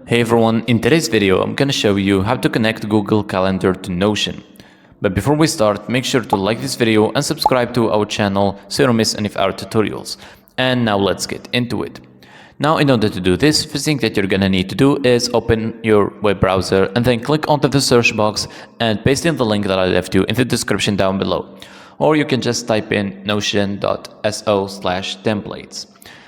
Hey everyone, in today's video I'm gonna show you how to connect Google Calendar to Notion. But before we start, make sure to like this video and subscribe to our channel so you don't miss any of our tutorials. And now let's get into it. Now in order to do this, first thing that you're gonna need to do is open your web browser and then click onto the search box and paste in the link that I left you in the description down below. Or you can just type in notion.so/templates.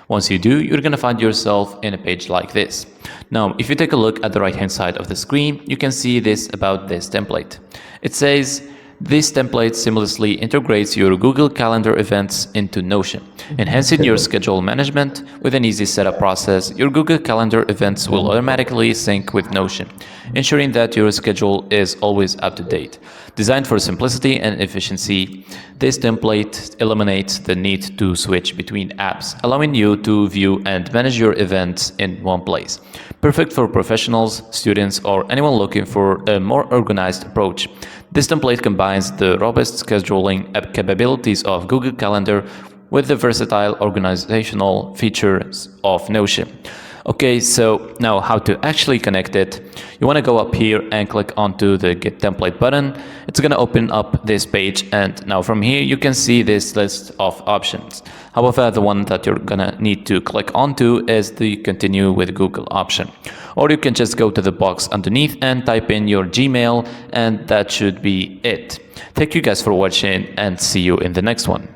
Once you do, you're going to find yourself in a page like this. Now, if you take a look at the right hand side of the screen, you can see this about this template. It says, this template seamlessly integrates your Google Calendar events into Notion, enhancing your schedule management. With an easy setup process, your Google Calendar events will automatically sync with Notion, ensuring that your schedule is always up to date. Designed for simplicity and efficiency, this template eliminates the need to switch between apps, allowing you to view and manage your events in one place. Perfect for professionals, students, or anyone looking for a more organized approach. This template combines the robust scheduling capabilities of Google Calendar with the versatile organizational features of Notion. Okay, so now how to actually connect it. You want to go up here and click onto the Get Template button. It's going to open up this page, and now from here you can see this list of options. However, the one that you're going to need to click onto is the Continue with Google option. Or you can just go to the box underneath and type in your Gmail, and that should be it. Thank you guys for watching and see you in the next one.